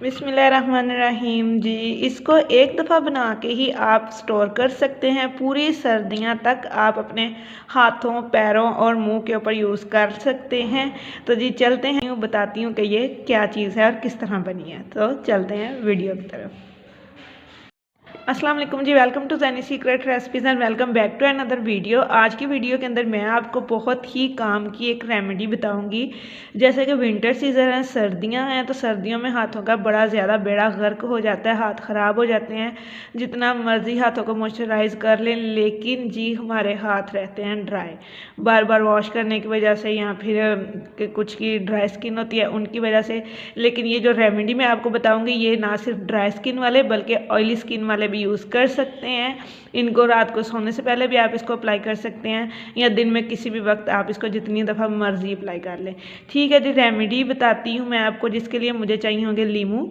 बिस्मिल्लाहिर्रहमानिर्रहीम जी। इसको एक दफ़ा बना के ही आप स्टोर कर सकते हैं, पूरी सर्दियां तक आप अपने हाथों, पैरों और मुंह के ऊपर यूज़ कर सकते हैं। तो जी चलते हैं, यूँ बताती हूँ कि ये क्या चीज़ है और किस तरह बनी है। तो चलते हैं वीडियो की तरफ। अस्सलाम वालेकुम जी, welcome to Zaini secret recipes and welcome back to another video. आज की वीडियो के अंदर मैं आपको बहुत ही काम की एक रेमेडी बताऊंगी। जैसे कि विंटर सीज़न है, सर्दियां हैं, तो सर्दियों में हाथों का बड़ा ज़्यादा बेड़ा गर्क हो जाता है, हाथ ख़राब हो जाते हैं। जितना मर्जी हाथों को मॉइस्चराइज़ कर लें, लेकिन जी हमारे हाथ रहते हैं ड्राई, बार बार वॉश करने की वजह से या फिर कुछ की ड्राई स्किन होती है उनकी वजह से। लेकिन ये जो रेमेडी मैं आपको बताऊँगी, ये ना सिर्फ ड्राई स्किन वाले बल्कि ऑयली स्किन वाले भी यूज़ कर सकते हैं। इनको रात को सोने से पहले भी आप इसको अप्लाई कर सकते हैं, या दिन में किसी भी वक्त आप इसको जितनी दफ़ा मर्जी अप्लाई कर लें। ठीक है जी, रेमेडी बताती हूँ मैं आपको, जिसके लिए मुझे चाहिए होंगे लीमू।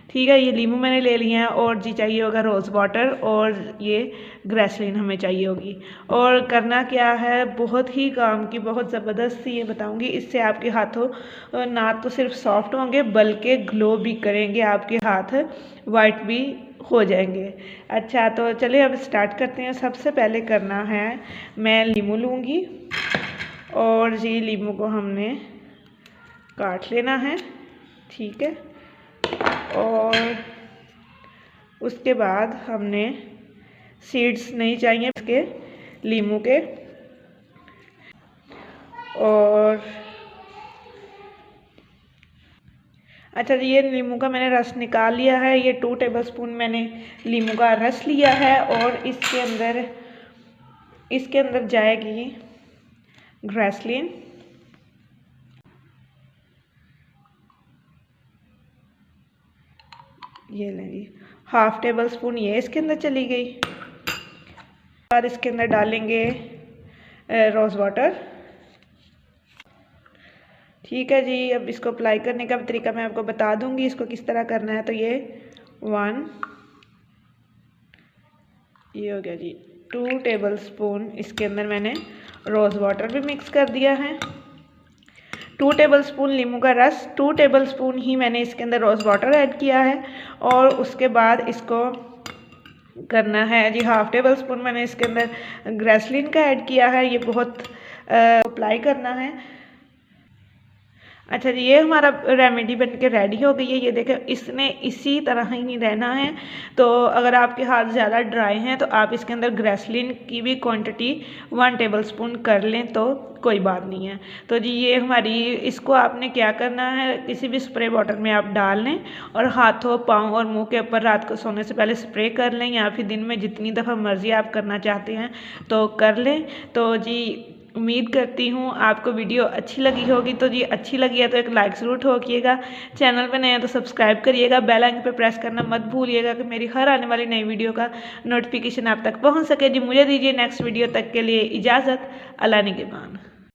ठीक है, ये लीमू मैंने ले लिए हैं, और जी चाहिए होगा रोज़ वाटर, और ये ग्रेसलिन हमें चाहिए होगी। और करना क्या है, बहुत ही काम की, बहुत ज़बरदस्त सी ये बताऊंगी। इससे आपके हाथों ना तो सिर्फ सॉफ्ट होंगे बल्कि ग्लो भी करेंगे, आपके हाथ वाइट भी हो जाएंगे। अच्छा, तो चलिए अब स्टार्ट करते हैं। सबसे पहले करना है, मैं लीमू लूँगी और जी लीमू को हमने काट लेना है। ठीक है, और उसके बाद हमने सीड्स नहीं चाहिए इसके लीमू के। और अच्छा जी, ये नींबू का मैंने रस निकाल लिया है। ये 2 टेबलस्पून मैंने नींबू का रस लिया है, और इसके अंदर जाएगी ग्रेसलिन। ये लेंगे 1/2 टेबलस्पून, ये इसके अंदर चली गई। और इसके अंदर डालेंगे रोज़ वाटर। ठीक है जी, अब इसको अप्लाई करने का तरीका मैं आपको बता दूंगी, इसको किस तरह करना है। तो ये हो गया जी 2 टेबलस्पून, इसके अंदर मैंने रोज़ वाटर भी मिक्स कर दिया है। 2 टेबलस्पून नींबू का रस, 2 टेबलस्पून ही मैंने इसके अंदर रोज़ वाटर ऐड किया है। और उसके बाद इसको करना है जी 1/2 टेबलस्पून मैंने इसके अंदर ग्रेसलिन का ऐड किया है। ये बहुत अप्लाई करना है। अच्छा जी, ये हमारा रेमेडी बनके रेडी हो गई है। ये देखें, इसने इसी तरह ही नहीं रहना है। तो अगर आपके हाथ ज़्यादा ड्राई हैं तो आप इसके अंदर ग्रेसलिन की भी क्वांटिटी 1 टेबलस्पून कर लें, तो कोई बात नहीं है। तो जी ये हमारी, इसको आपने क्या करना है, किसी भी स्प्रे बॉटल में आप डाल लें और हाथों, पाँव और मुंह के ऊपर रात को सोने से पहले स्प्रे कर लें, या फिर दिन में जितनी दफ़ा मर्जी आप करना चाहते हैं तो कर लें। तो जी उम्मीद करती हूँ आपको वीडियो अच्छी लगी होगी। तो जी अच्छी लगी है तो एक लाइक ज़रूर ठोकिएगा, चैनल पे नए हैं तो सब्सक्राइब करिएगा, बेल आइकन पे प्रेस करना मत भूलिएगा कि मेरी हर आने वाली नई वीडियो का नोटिफिकेशन आप तक पहुँच सके। जी मुझे दीजिए नेक्स्ट वीडियो तक के लिए इजाज़त। अल्लाह निगहबान।